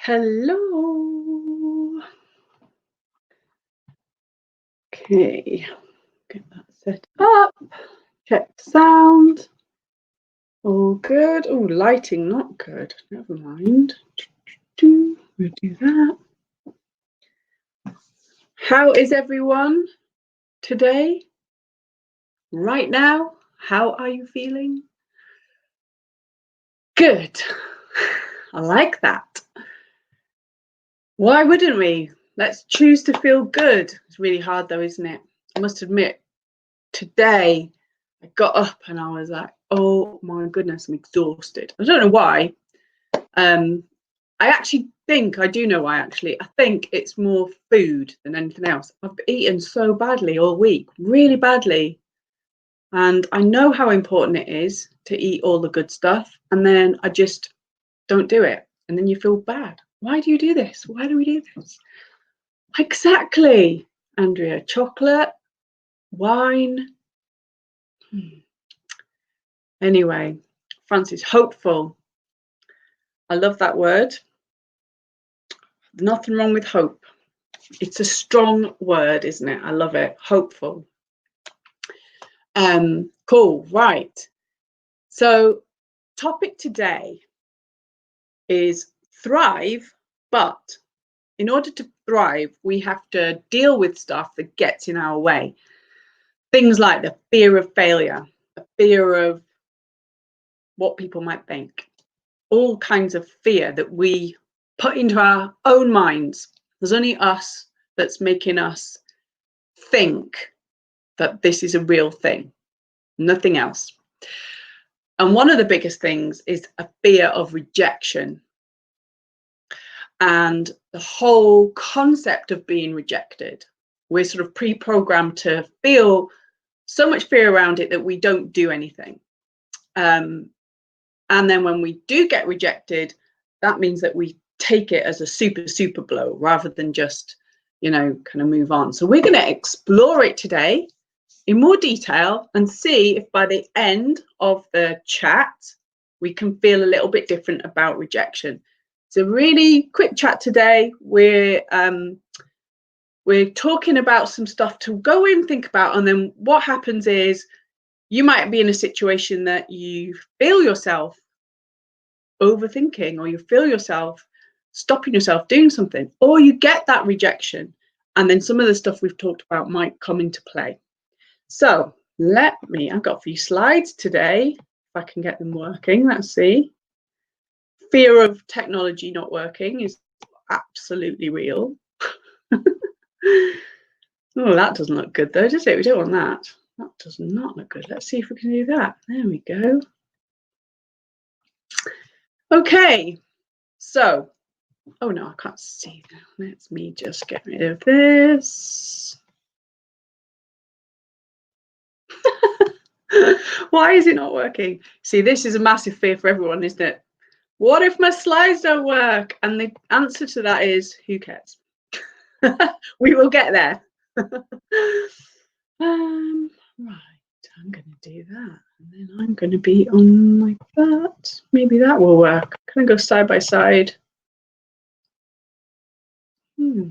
Hello. Okay, get that set up. Check sound. All good. Oh, lighting not good. Never mind. We'll do that. How is everyone today? Right now? How are you feeling? Good. I like that. Why wouldn't we? Let's choose to feel good. It's really hard though, isn't it? I must admit, today I got up and I was like, oh my goodness, I'm exhausted. I don't know why. I actually think I do know why. Actually, I think it's more food than anything else. I've eaten so badly all week, really badly, and I know how important it is to eat all the good stuff, and then I just don't do it, and then you feel bad. Why do you do this? Why do we do this? Exactly, Andrea. Chocolate, wine. Anyway, Francis, hopeful. I love that word. Nothing wrong with hope. It's a strong word, isn't it? I love it. Hopeful. Cool. Right. So, topic today is thrive, but in order to thrive, we have to deal with stuff that gets in our way. Things like the fear of failure, the fear of what people might think, all kinds of fear that we put into our own minds. There's only us that's making us think that this is a real thing, nothing else. And one of the biggest things is a fear of rejection. And the whole concept of being rejected, we're sort of pre-programmed to feel so much fear around it that we don't do anything. And then when we do get rejected, that means that we take it as a super blow rather than just, kind of move on. So we're going to explore it today in more detail and see if by the end of the chat, we can feel a little bit different about rejection. It's a really quick chat today. We're talking about some stuff to go in, think about, and then what happens is you might be in a situation that you feel yourself overthinking, or you feel yourself stopping yourself doing something, or you get that rejection, and then some of the stuff we've talked about might come into play. So I've got a few slides today, if I can get them working. Let's see. Fear of technology not working is absolutely real. Oh, that doesn't look good though, does it? We don't want that. That does not look good. Let's see if we can do that. There we go. Okay, so, oh no, I can't see now. Let's me just get rid of this. Why is it not working? See, this is a massive fear for everyone, isn't it? What if my slides don't work? And the answer to that is, who cares? We will get there. Right, I'm going to do that. And then I'm going to be on like that. Maybe that will work. Can I go side by side? Why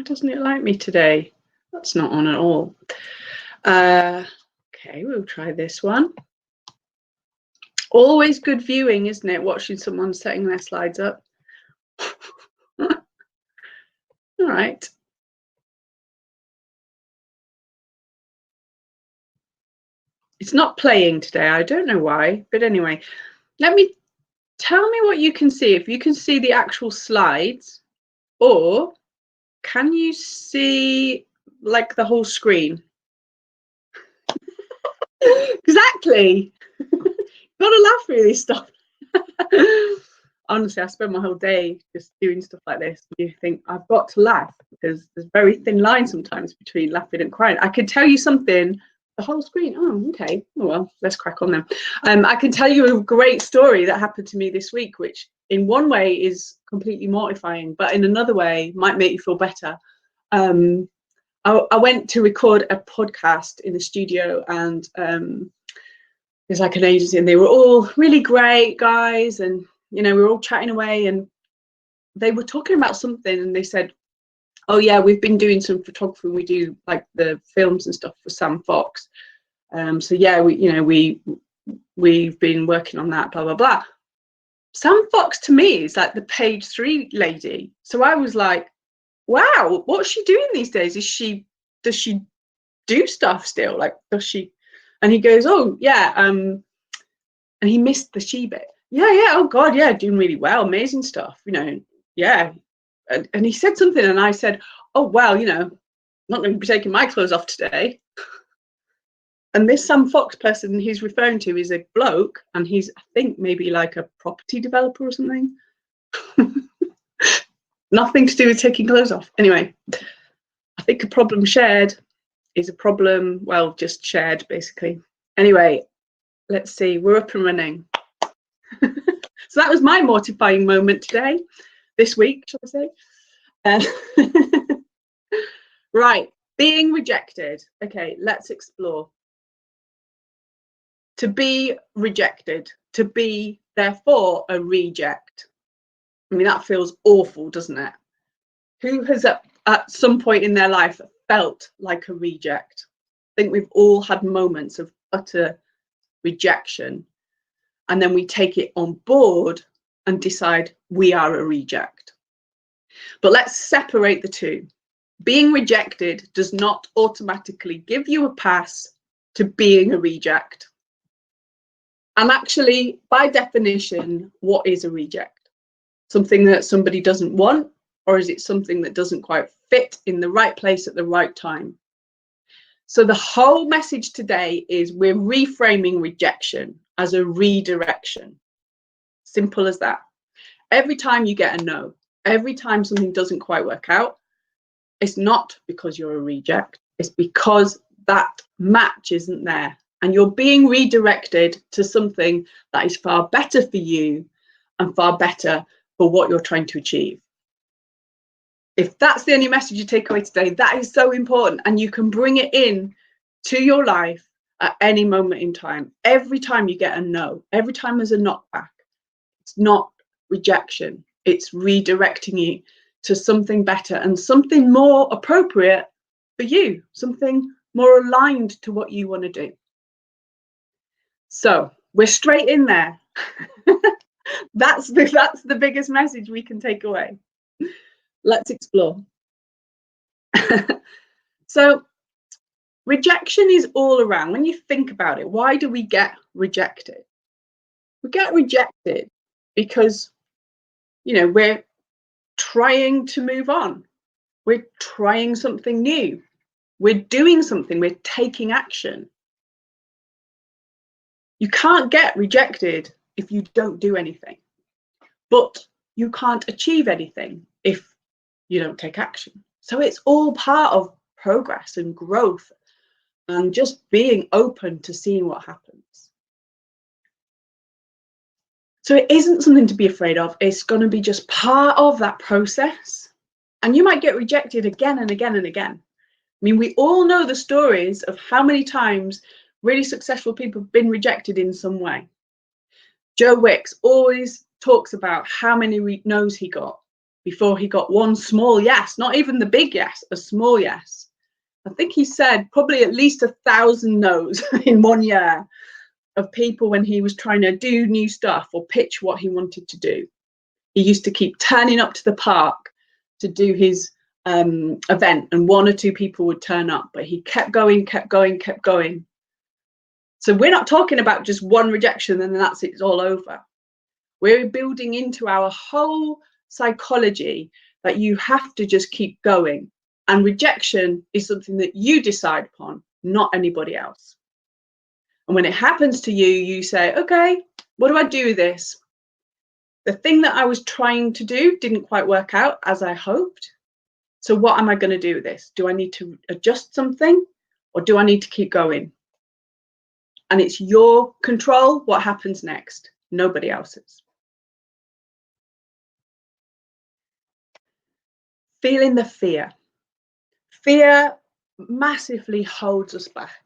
doesn't it like me today? That's not on at all. Okay, we'll try this one. Always good viewing, isn't it? Watching someone setting their slides up. All right. It's not playing today. I don't know why, but anyway, tell me what you can see. If you can see the actual slides, or can you see like the whole screen? Exactly. Gotta laugh really, stop. Honestly, I spend my whole day just doing stuff like this. You think I've got to laugh because there's very thin line sometimes between laughing and crying. I could tell you something, the whole screen. Oh, okay. Oh, well, let's crack on then. I can tell you a great story that happened to me this week, which in one way is completely mortifying, but in another way might make you feel better. I went to record a podcast in the studio, and there's like an agency, and they were all really great guys, and we were all chatting away, and they were talking about something, and they said, oh yeah, we've been doing some photography. We do like the films and stuff for Sam Fox. So yeah, we've been working on that, blah blah blah. Sam Fox to me is like the page 3 lady. So I was like, wow, what's she doing these days? Does she do stuff still? Like, does she? And he goes, oh yeah, and he missed the she bit. Yeah, oh god, yeah, doing really well, amazing stuff, yeah. And he said something, and I said, oh well, not going to be taking my clothes off today. And this Sam Fox person he's referring to is a bloke, and he's, I think, maybe like a property developer or something. Nothing to do with taking clothes off. Anyway, I think a problem shared is a problem, well, just shared, basically. Anyway, let's see, we're up and running. So that was my mortifying moment today, this week, shall I say. Right, being rejected. Okay, let's explore. To be rejected, to be, therefore, a reject. I mean, that feels awful, doesn't it? Who has at some point in their life felt like a reject? I think we've all had moments of utter rejection, and then we take it on board and decide we are a reject. But let's separate the two. Being rejected does not automatically give you a pass to being a reject. And actually, by definition, what is a reject? Something that somebody doesn't want, or is it something that doesn't quite fit in the right place at the right time? So the whole message today is we're reframing rejection as a redirection. Simple as that. Every time you get a no, every time something doesn't quite work out, it's not because you're a reject, it's because that match isn't there. And you're being redirected to something that is far better for you and far better for what you're trying to achieve. If that's the only message you take away today, that is so important. And you can bring it in to your life at any moment in time. Every time you get a no, every time there's a knockback, it's not rejection. It's redirecting you to something better and something more appropriate for you, something more aligned to what you want to do. So we're straight in there. That's the biggest message we can take away. Let's explore. So rejection is all around. When you think about it, why do we get rejected? We get rejected because, we're trying to move on. We're trying something new. We're doing something. We're taking action. You can't get rejected if you don't do anything, but you can't achieve anything if you don't take action. So it's all part of progress and growth and just being open to seeing what happens. So it isn't something to be afraid of. It's going to be just part of that process. And you might get rejected again and again and again. I mean, we all know the stories of how many times really successful people have been rejected in some way. Joe Wicks always talks about how many no's he got before he got one small yes, not even the big yes, a small yes. I think he said probably at least 1,000 no's in 1 year of people when he was trying to do new stuff or pitch what he wanted to do. He used to keep turning up to the park to do his event, and 1 or 2 people would turn up, but he kept going. So we're not talking about just one rejection and then that's it, it's all over. We're building into our whole psychology that you have to just keep going. And rejection is something that you decide upon, not anybody else. And when it happens to you, you say, okay, what do I do with this? The thing that I was trying to do didn't quite work out as I hoped. So what am I going to do with this? Do I need to adjust something, or do I need to keep going? And it's your control what happens next, nobody else's. Feeling the fear. Fear massively holds us back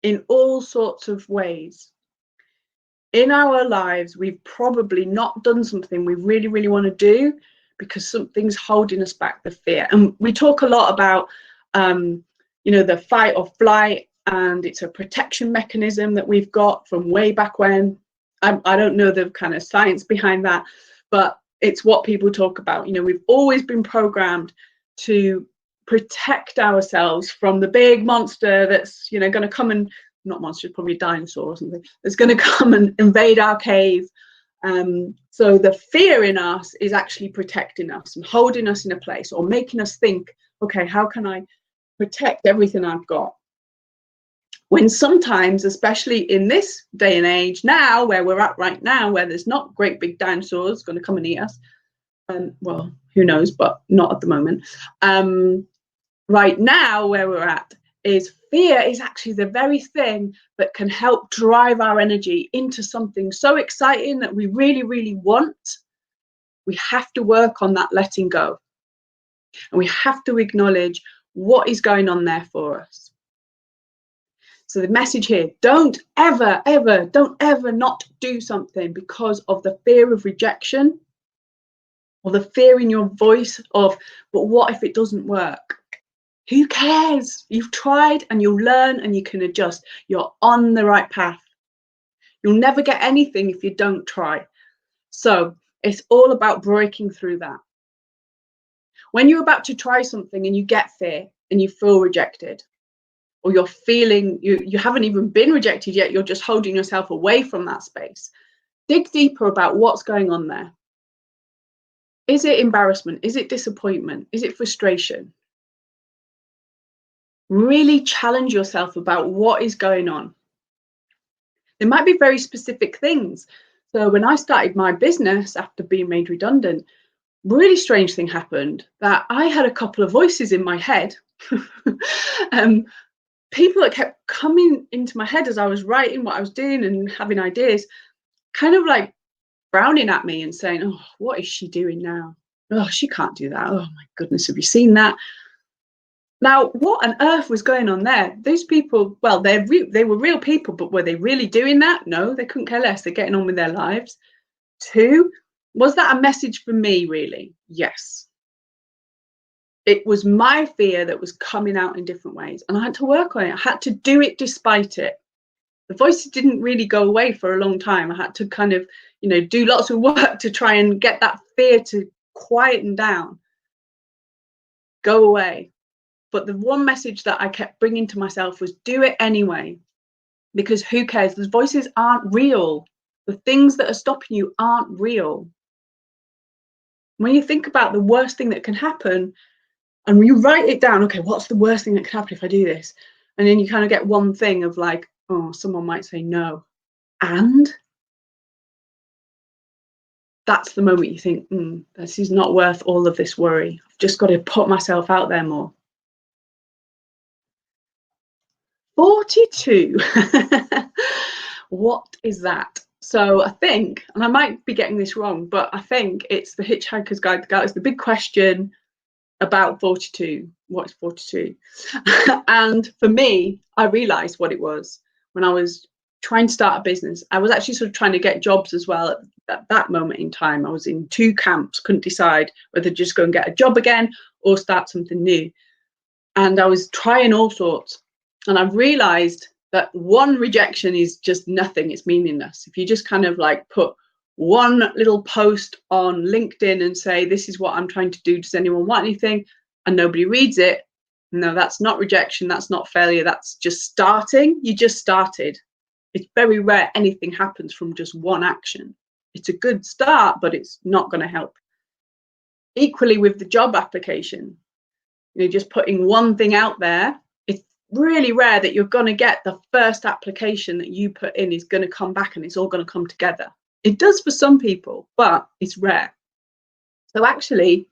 in all sorts of ways. in our lives, we've probably not done something we really, really want to do because something's holding us back, the fear. And we talk a lot about, you know, the fight or flight, and it's a protection mechanism that we've got from way back when. I don't know the kind of science behind that, but it's what people talk about. You know, we've always been programmed to protect ourselves from the big monster that's, you know, going to come and, not monster, probably a dinosaur or something, that's going to come and invade our cave. So the fear in us is actually protecting us and holding us in a place, or making us think, okay, how can I protect everything I've got? When sometimes, especially in this day and age now, where we're at right now, where there's not great big dinosaurs going to come and eat us, well, who knows, but not at the moment. Right now, where we're at, is fear is actually the very thing that can help drive our energy into something so exciting that we really, really want. We have to work on that letting go. And we have to acknowledge what is going on there for us. So the message here, don't ever not do something because of the fear of rejection, or the fear in your voice of, but what if it doesn't work? Who cares? You've tried and you'll learn and you can adjust. You're on the right path. You'll never get anything if you don't try. So it's all about breaking through that. When you're about to try something and you get fear and you feel rejected, or you're feeling you haven't even been rejected yet, you're just holding yourself away from that space, dig deeper about what's going on there. Is it embarrassment? Is it disappointment? Is it frustration? Really challenge yourself about what is going on. There might be very specific things. So when I started my business after being made redundant, really strange thing happened, that I had a couple of voices in my head. People that kept coming into my head as I was writing what I was doing and having ideas, kind of like frowning at me and saying, oh, what is she doing now? Oh, she can't do that. Oh my goodness, have you seen that? Now, what on earth was going on there? Those people, well, they were real people, but were they really doing that? No, they couldn't care less. They're getting on with their lives. 2, was that a message for me, really? Yes. It was my fear that was coming out in different ways, and I had to work on it. I had to do it despite it. The voices didn't really go away for a long time. I had to kind of, you know, do lots of work to try and get that fear to quieten down, go away. But the one message that I kept bringing to myself was do it anyway, because who cares? Those voices aren't real. The things that are stopping you aren't real. When you think about the worst thing that can happen, and when you write it down, okay, what's the worst thing that can happen if I do this? And then you kind of get one thing of like, oh, someone might say no. And that's the moment you think, this is not worth all of this worry. I've just got to put myself out there more. 42. What is that? So I think, and I might be getting this wrong, but I think it's the Hitchhiker's Guide to Galaxy. It's the big question about 42. What is 42? And for me, I realized what it was when I was trying to start a business. I was actually sort of trying to get jobs as well at that moment in time. I was in 2 camps, couldn't decide whether to just go and get a job again or start something new. And I was trying all sorts. And I've realized that one rejection is just nothing. It's meaningless. If you just kind of like put one little post on LinkedIn and say, this is what I'm trying to do, does anyone want anything? And nobody reads it. No, that's not rejection. That's not failure. That's just starting. You just started. It's very rare anything happens from just one action. It's a good start, but it's not going to help. Equally with the job application, you know, just putting one thing out there, it's really rare that you're going to get the first application that you put in is going to come back and it's all going to come together. It does for some people, but it's rare. So actually,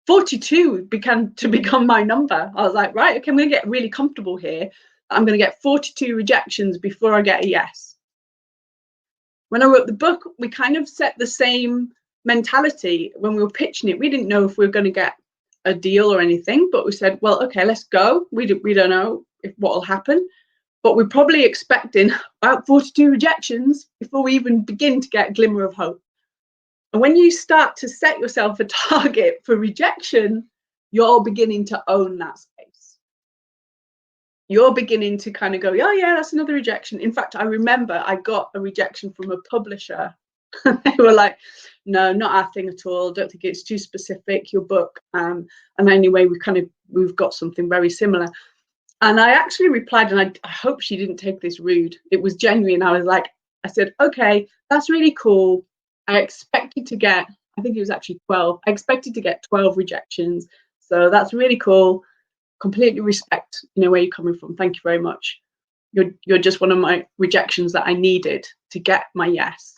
42 began to become my number. I was like, right, okay, I'm going to get really comfortable here. I'm going to get 42 rejections before I get a yes. When I wrote the book, we kind of set the same mentality when we were pitching it. We didn't know if we were going to get a deal or anything, but we said, well, okay, let's go. We don't know what will happen. but we're probably expecting about 42 rejections before we even begin to get a glimmer of hope. And when you start to set yourself a target for rejection, you're beginning to own that space. You're beginning to kind of go, oh yeah, that's another rejection. In fact, I remember I got a rejection from a publisher. They were like, no, not our thing at all. Don't think it's too specific, your book. And anyway, we've got something very similar. And I actually replied, and I hope she didn't take this rude. It was genuine. I said, okay, that's really cool. I expected to get, I think it was actually 12. I expected to get 12 rejections. So that's really cool. Completely respect, where you're coming from. Thank you very much. You're just one of my rejections that I needed to get my yes.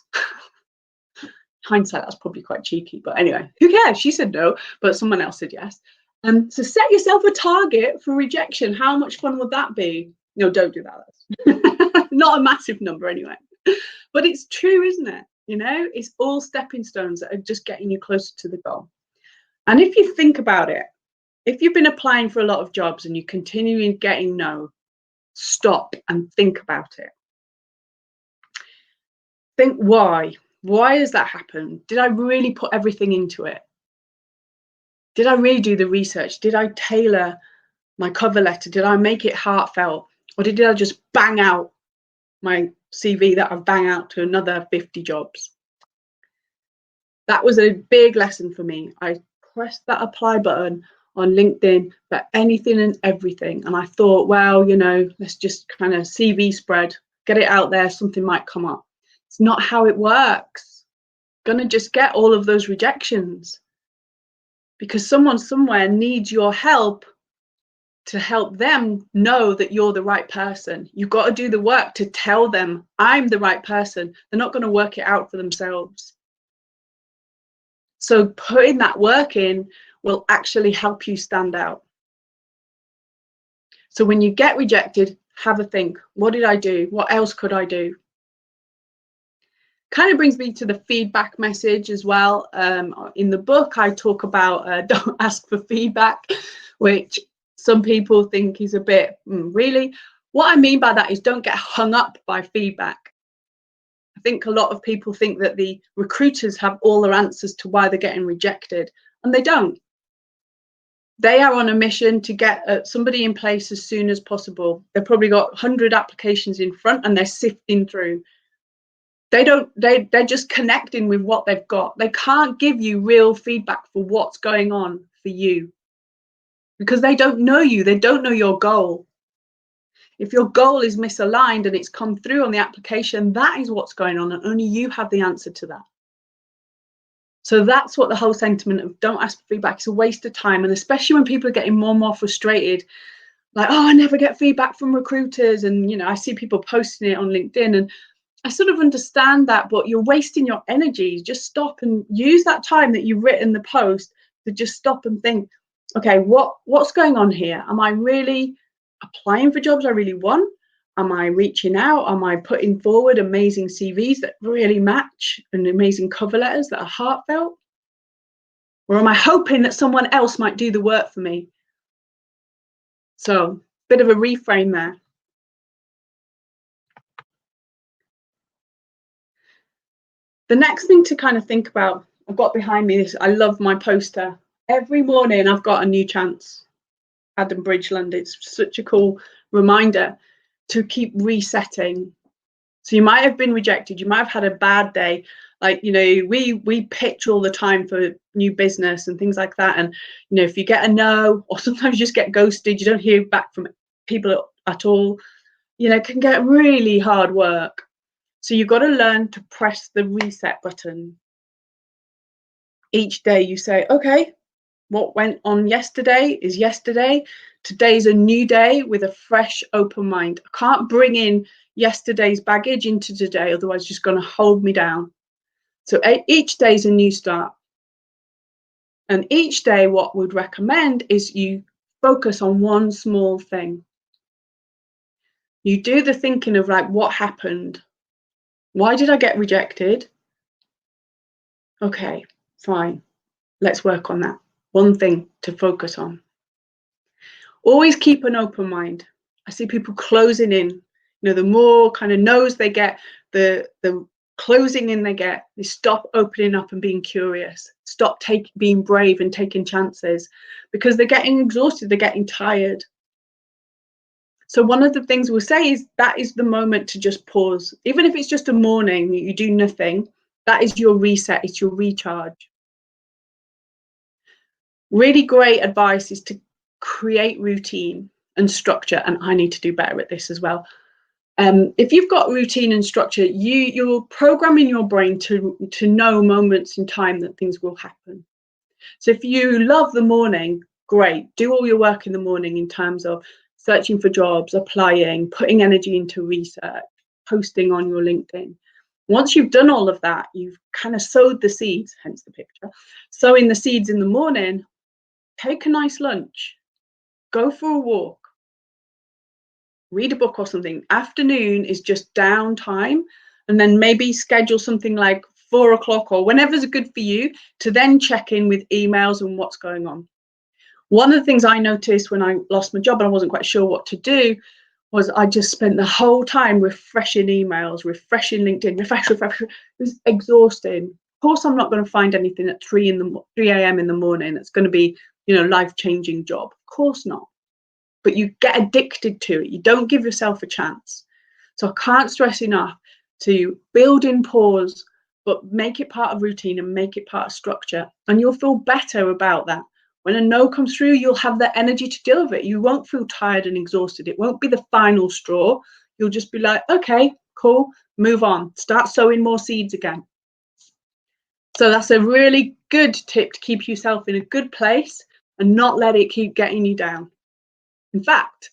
Hindsight, that's probably quite cheeky, but anyway, who cares? She said no, but someone else said yes. So set yourself a target for rejection. How much fun would that be? No, don't do that. Not a massive number anyway. But it's true, isn't it? It's all stepping stones that are just getting you closer to the goal. And if you think about it, if you've been applying for a lot of jobs and you're continuing getting no, stop and think about it. Think why. Why has that happened? Did I really put everything into it? Did I really do the research? Did I tailor my cover letter? Did I make it heartfelt? Or did I just bang out my CV that I've bang out to another 50 jobs? That was a big lesson for me. I pressed that apply button on LinkedIn for anything and everything. And I thought, well, let's just kind of CV spread, get it out there, something might come up. It's not how it works. Gonna just get all of those rejections because someone somewhere needs your help to help them know that you're the right person. You've got to do the work to tell them I'm the right person. They're not going to work it out for themselves. So putting that work in will actually help you stand out. So when you get rejected, have a think. What did I do? What else could I do? Kind of brings me to the feedback message as well. In the book, I talk about don't ask for feedback, which some people think is a bit, really? What I mean by that is don't get hung up by feedback. I think a lot of people think that the recruiters have all their answers to why they're getting rejected, and they don't. They are on a mission to get somebody in place as soon as possible. They've probably got 100 applications in front and they're sifting through. They're just connecting with what they've got. They can't give you real feedback for what's going on for you because they don't know you. They don't know your goal. If your goal is misaligned and it's come through on the application, that is what's going on, and only you have the answer to that. So that's what the whole sentiment of don't ask for feedback is a waste of time. And especially when people are getting more and more frustrated, like, oh, I never get feedback from recruiters. And, I see people posting it on LinkedIn, and I sort of understand that, but you're wasting your energy. Just stop and use that time that you've written the post to just stop and think, okay, what's going on here? Am I really applying for jobs I really want? Am I reaching out? Am I putting forward amazing CVs that really match and amazing cover letters that are heartfelt? Or am I hoping that someone else might do the work for me? So, bit of a reframe there. The next thing to kind of think about, I've got behind me this, I love my poster. Every morning I've got a new chance. Adam Bridgeland, it's such a cool reminder to keep resetting. So you might have been rejected, you might have had a bad day. Like, we pitch all the time for new business and things like that. And, if you get a no, or sometimes you just get ghosted, you don't hear back from people at all, it can get really hard work. So you've got to learn to press the reset button. Each day you say, okay, what went on yesterday is yesterday. Today's a new day with a fresh, open mind. I can't bring in yesterday's baggage into today, otherwise it's just going to hold me down. So each day is a new start. And each day what we'd recommend is you focus on one small thing. You do the thinking of like, what happened? Why did I get rejected? Okay, fine. Let's work on that. One thing to focus on. Always keep an open mind. I see people closing in. The more kind of no's they get, the closing in they get. They stop opening up and being curious, stop being brave and taking chances, because they're getting exhausted, they're getting tired. So one of the things we'll say is that is the moment to just pause. Even if it's just a morning, you do nothing, that is your reset, it's your recharge. Really great advice is to create routine and structure, and I need to do better at this as well. If you've got routine and structure, you're programming your brain to know moments in time that things will happen. So if you love the morning, great, do all your work in the morning in terms of searching for jobs, applying, putting energy into research, posting on your LinkedIn. Once you've done all of that, you've kind of sowed the seeds, hence the picture, sowing the seeds in the morning. Take a nice lunch, go for a walk, read a book or something. Afternoon is just downtime, and then maybe schedule something like 4 o'clock or whenever's good for you to then check in with emails and what's going on. One of the things I noticed when I lost my job and I wasn't quite sure what to do was I just spent the whole time refreshing emails, refreshing LinkedIn, refresh. It was exhausting. Of course, I'm not going to find anything at 3 a.m. in the morning that's going to be, life-changing job. Of course not. But you get addicted to it. You don't give yourself a chance. So I can't stress enough to build in pause, but make it part of routine and make it part of structure. And you'll feel better about that. When a no comes through, you'll have the energy to deal with it. You won't feel tired and exhausted. It won't be the final straw. You'll just be like, okay, cool, move on. Start sowing more seeds again. So that's a really good tip to keep yourself in a good place and not let it keep getting you down. In fact,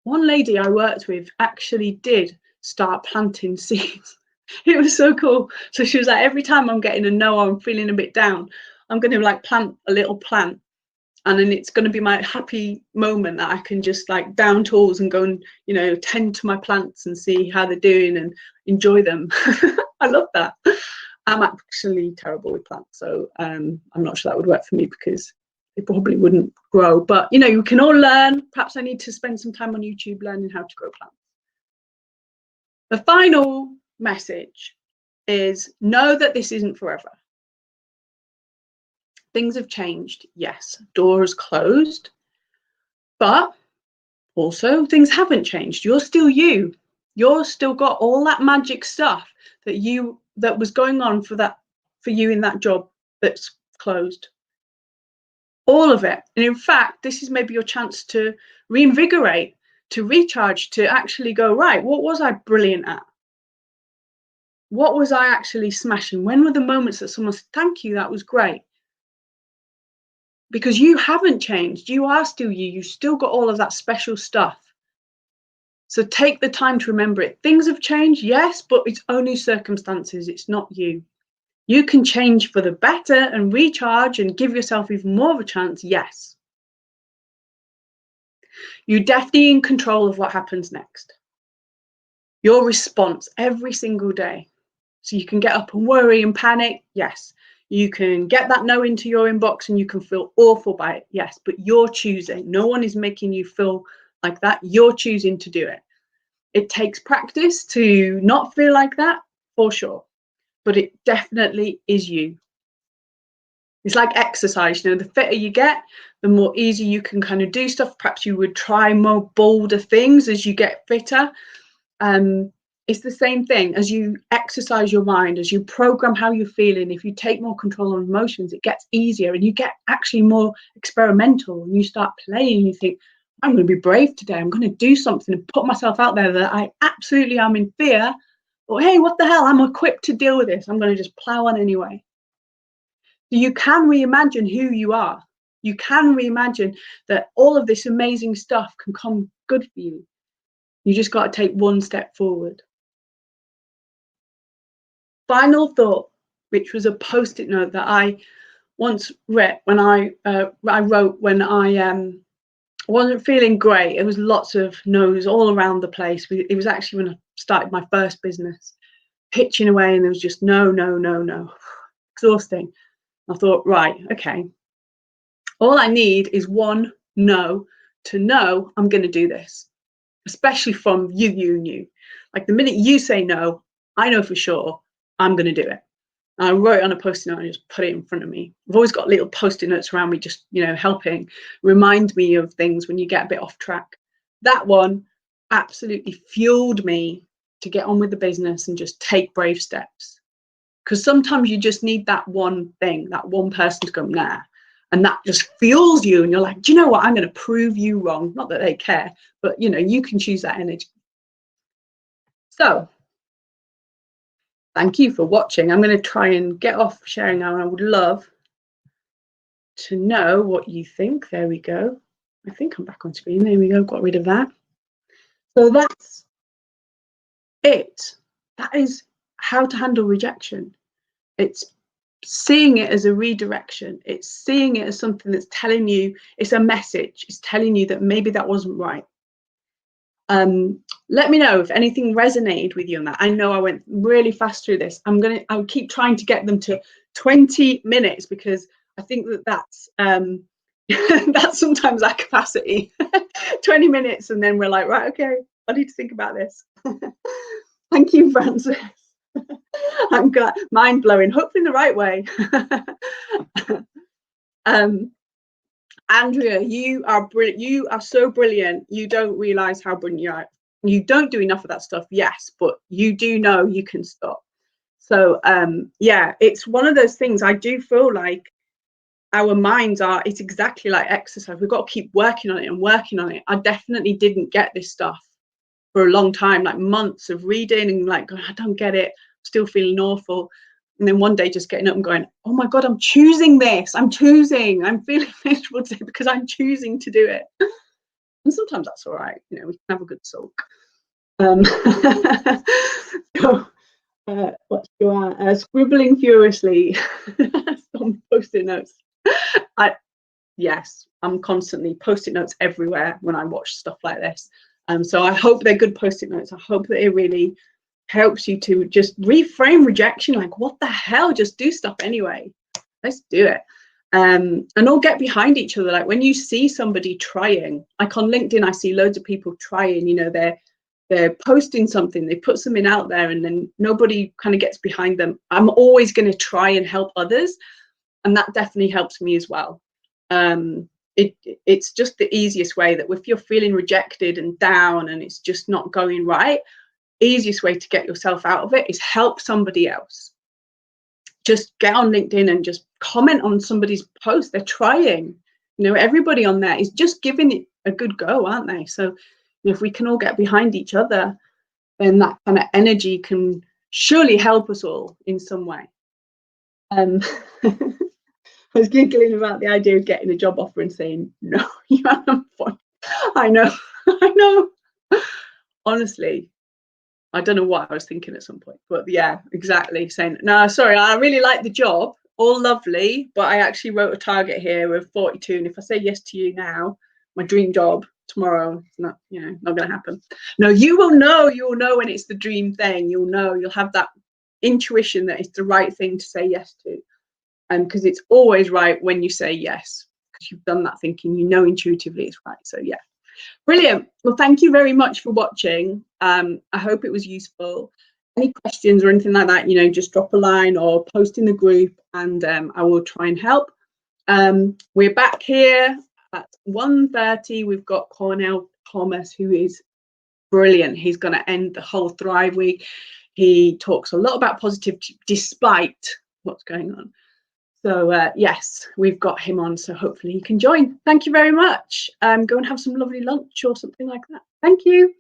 one lady I worked with actually did start planting seeds. It was so cool. So she was like, every time I'm getting a no, I'm feeling a bit down, I'm going to plant a little plant. And then it's going to be my happy moment that I can just down tools and go and, tend to my plants and see how they're doing and enjoy them. I love that. I'm actually terrible with plants. So I'm not sure that would work for me because it probably wouldn't grow. But, you can all learn. Perhaps I need to spend some time on YouTube learning how to grow plants. The final message is know that this isn't forever. Things have changed, yes, doors closed, but also things haven't changed. You're still you. You're still got all that magic stuff that was going on for you in that job that's closed. All of it. And in fact, this is maybe your chance to reinvigorate, to recharge, to actually go, right, what was I brilliant at? What was I actually smashing? When were the moments that someone said, thank you, that was great? Because you haven't changed. You are still you. You've still got all of that special stuff. So take the time to remember it. Things have changed, yes, but it's only circumstances. It's not you. You can change for the better and recharge and give yourself even more of a chance, yes. You're definitely in control of what happens next. Your response every single day. So you can get up and worry and panic, yes. You can get that no into your inbox and you can feel awful by it, yes, but you're choosing. No one is making you feel like that. You're choosing to do it. It takes practice to not feel like that, for sure, but it definitely is you. It's like exercise, the fitter you get, the more easy you can kind of do stuff. Perhaps you would try more bolder things as you get fitter. It's the same thing as you exercise your mind, as you program how you're feeling. If you take more control on emotions, it gets easier and you get actually more experimental and you start playing. You think, I'm going to be brave today. I'm going to do something and put myself out there that I absolutely am in fear. But hey, what the hell? I'm equipped to deal with this. I'm going to just plow on anyway. So you can reimagine who you are. You can reimagine that all of this amazing stuff can come good for you. You just got to take one step forward. Final thought, which was a Post-it note that I once read when I wrote when I wasn't feeling great. It was lots of no's all around the place. It was actually when I started my first business, pitching away, and there was just no. Exhausting. I thought, right, okay. All I need is one no to know I'm going to do this, especially from you. Like the minute you say no, I know for sure I'm going to do it. I wrote it on a Post-it note and just put it in front of me. I've always got little Post-it notes around me, just, you know, helping remind me of things when you get a bit off track. That one absolutely fueled me to get on with the business and just take brave steps. Because sometimes you just need that one thing, that one person to go, nah. And that just fuels you. And you're like, do you know what? I'm going to prove you wrong. Not that they care, but, you know, you can choose that energy. So thank you for watching. I'm going to try and get off sharing now. And I would love to know what you think. There we go. I think I'm back on screen. There we go. Got rid of that. So that's it. That is how to handle rejection. It's seeing it as a redirection. It's seeing it as something that's telling you, it's a message. It's telling you that maybe that wasn't right. Let me know if anything resonated with you on that. I know I went really fast through this. I'll keep trying to get them to 20 minutes because I think that's that's sometimes our capacity. 20 minutes and then we're like, right, okay, I need to think about this. Thank you, Francis. I'm glad, mind blowing, hopefully in the right way. Andrea, you are brilliant. You are so brilliant. You don't realize how brilliant you are. You don't do enough of that stuff, yes, but you do know you can stop. So yeah, it's one of those things. I do feel like our minds are, it's exactly like exercise. We've got to keep working on it and working on it. I definitely didn't get this stuff for a long time, like months of reading and like, I don't get it, still feeling awful. And then one day just getting up and going, oh my God, I'm choosing this. I'm feeling miserable today because I'm choosing to do it. And sometimes that's all right. You know, we can have a good sulk. So, what's your scribbling furiously on Post-it notes? Yes, I'm constantly Post-it notes everywhere when I watch stuff like this. So I hope they're good Post-it notes. I hope that it really helps you to just reframe rejection. Like, what the hell? Just do stuff anyway. Let's do it. And all get behind each other. Like when you see somebody trying, like on LinkedIn, I see loads of people trying, you know, they're posting something, they put something out there and then nobody kind of gets behind them. I'm always going to try and help others. And that definitely helps me as well. It's just the easiest way that if you're feeling rejected and down and it's just not going right, easiest way to get yourself out of it is help somebody else. Just get on LinkedIn and just comment on somebody's post. They're trying, you know, everybody on there is just giving it a good go, aren't they? So if we can all get behind each other, then that kind of energy can surely help us all in some way. I was giggling about the idea of getting a job offer and saying, no, you haven't. I know. Honestly, I don't know what I was thinking at some point, but yeah, exactly. Saying, no, sorry, I really like the job, all lovely, but I actually wrote a target here of 42. And if I say yes to you now, my dream job tomorrow, it's not, you know, not going to happen. No, you will know when it's the dream thing. You'll know, you'll have that intuition that it's the right thing to say yes to. And because it's always right when you say yes, because you've done that thinking, you know, intuitively it's right. So yeah. Brilliant. Well, thank you very much for watching. I hope it was useful. Any questions or anything like that, you know, just drop a line or post in the group and I will try and help. We're back here at 1:30. We've got Cornell Thomas, who is brilliant. He's going to end the whole Thrive Week. He talks a lot about positivity despite what's going on. So yes, we've got him on, so hopefully he can join. Thank you very much. Go and have some lovely lunch or something like that. Thank you.